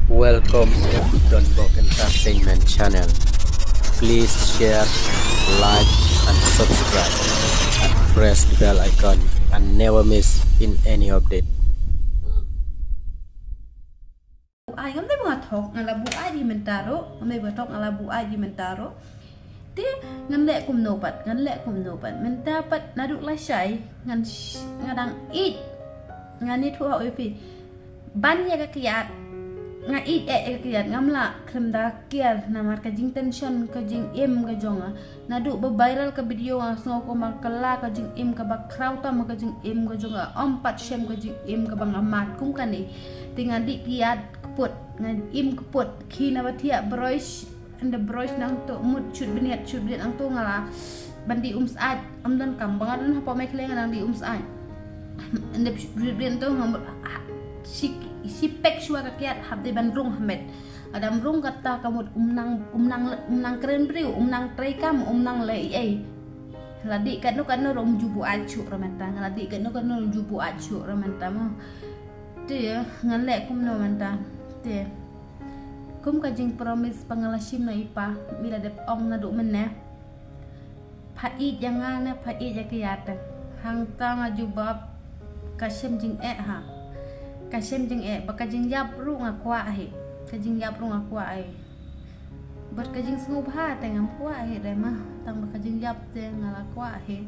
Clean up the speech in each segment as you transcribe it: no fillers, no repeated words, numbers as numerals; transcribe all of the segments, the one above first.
Welcome to Donbok Entertainment Channel. Please share, like, and subscribe, and press the bell icon and never miss in any update. Ai ngam dai bunga thok ngala bu ai di mentaro ngam dai thok ngala bu ai di mentaro ti ngam le kum no pat menta pat nadu la shai ngadang it ngani thu ho ipi ban ya ka kiat nga it ka kiat ngam la krem da kiar na mar ka jing tension ka jing im ka jonga nadu ba viral ka video nga sngo ko makala ka jing im ka ba krauta ma ka jing im ka jonga pat shem ka jing im ka bang amat kum kani tinggal di kiat put ngan im keput kina batia broish and the broish nang to mut chut beniat ang to ngala bandi saat amdan kambangan dan apa mek lengan nang di saat and the beniat to ngam si pek shua kakiat habde bandrung hamet adam rung kata kamu umnang keren briu umnang trekam umnang lei ai ladi kan no rom jubu acu ramenta ladi kan no jubu acu ramenta mo dia ngan lek kum no manta dia kum ka jing promise pangalasim na ipa mila dep ong na du meneh phait jangan na phait ya kiyata hang ta nga jubab kasem jing ha kasem jing baka jing yap ru nga kwa he ka jing yap ru nga kwa ai ber ka jing sngub ha tengam kwa he de mah tang baka jing yap te ngala kwa he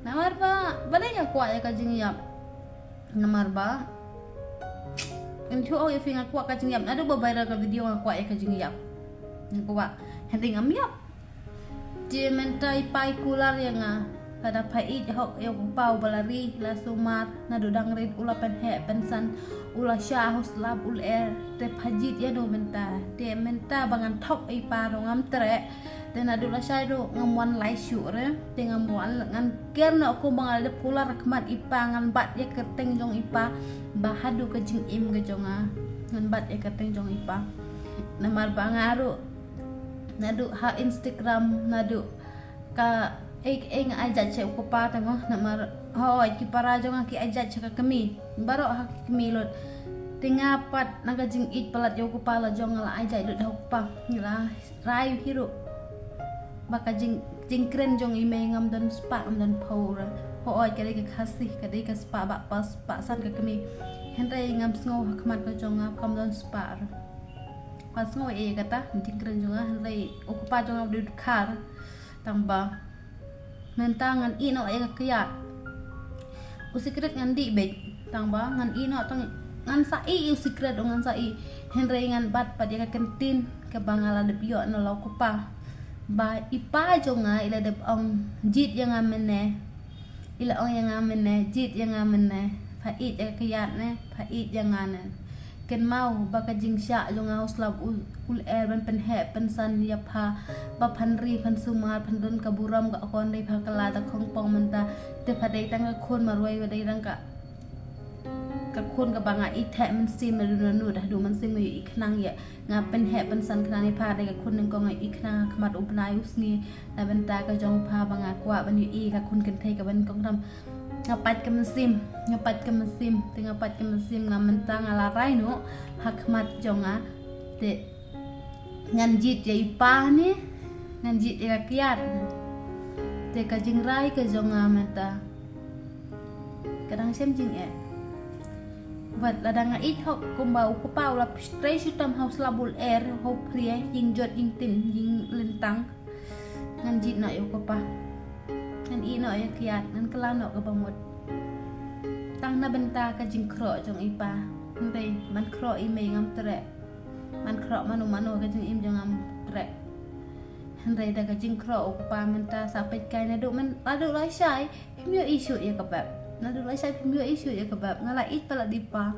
namar ba balai nga kwa ya ka jing yap namar ba Entu oh ya finga kuat kajing yap. Ada beberapa ka video nga kuat ya kajing yap. Yang kuat. Henting am yap. Dia mentai pai kular yang kada pai hok yo pau balari la sumar na dudang rid ula pen he pensan ula syahus lab ul te phajit ya do menta. Dia menta bangan thok ai pa ro ngam tre. Dan adu la syai do ngamwan lai syu re. Te ngamwan ngan ker na ko bangal de kular rakmat ipa ngan bat ya kerteng jong ipa. Bahadu ke jing im ke jonga ngan bat ya kateng jong ipa namar bangaru nadu ha Instagram nadu ka nga ajat che ko pa tamo namar ho ki para jonga ki ajat che ka kami baro ha kami lot tingapat naga jing it palat yo ko pala jonga la ajat lut ho pa ngila rai hiru baka jing kren jong ime ngam dan spa am dan paura oi kadai ka khasih kadai ka spa ba pas pa san ka kami hentai ngam sngo hakmat ka jonga kam don spa pas sngo kata jingkren jonga hentai okupa jonga du khar tamba mentangan ino ka kiat usikret ngan di be tamba ngan ino tang ngan sai usikret ngan sai hentai ngan bat pa dia ka kentin ka bangala de pio no lo kupa ba ipa jonga ila de ong jit yang amene ila ong yang amene jit yang amene phait ya kiyat ne phait yang anan ken mau baka jing sya jonga uslab ul ban pen he pen san ya pha ba phan ri phan sumar phan don ka buram ka kon dei pha kala ta khong pong menta te phadei tang ka khon ma roi wadai rang ka khon ka banga i the man sim nu dah du man sim i khnang ya nga pen he pen san khnang ni pha dei ka khon ning ko ngai i khnang khmat upnai usngi na benta ka jong pha banga kwa ban i ka khon ken thei ka ban kong tham ngapat ke mesim ngapat ke mesim ngamentang ala rai no hakmat jonga te nganjit ya ipa ni nganjit ya kiat te ka jing rai ke jonga menta kadang sem jing wat ladang it hok kumbau ku pau la stray sutam haus labul ho prie jing jot jing tin jing lentang nganjit na yo ko pa ngan ino ya kiat ngan kelano ke bamut tang na benta ka jing kro jong ipa ngai man kro i me ngam tre man kro manu ka jing im jong ngam tre ngai da ka jing kro upa menta sampai kai na du man adu lai sai pimyo isu ya kabab nadu lai sai pimyo isu ya kabab ngala it pala dipa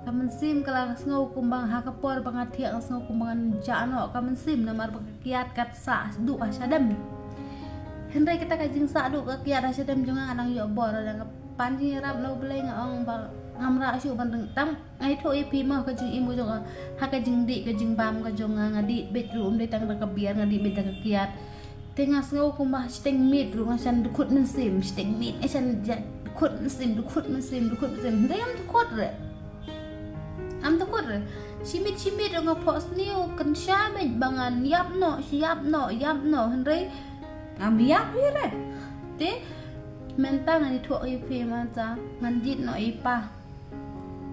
kamen sim kala sngo kumbang ha kapor pangathia sngo kumbangan jano kamen sim namar kiat kat sa du asadam hentai kita kajing sadu ka kiat asadam jonga anang yo bor dang panji rap lo belai ngong ba ngamra syu ban tam ngai tho ipi mah ka jing imu jonga ha ka jing di ka jing bam ka jonga ngadi bedroom dei tang ka biar ngadi bed ka kiat tengah sngo kumbah steng mit ru ngasan dukut mensim steng mit asan dukut mensim dukut dayam dukut re am takut simit ngapok sniu kan syamit bangan yap no henry am yap re te mentang ni thuak i fe man cha ngan jit no ipa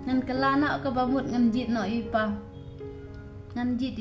ngan kelana ke bamut ngan jit no ipa ngan jit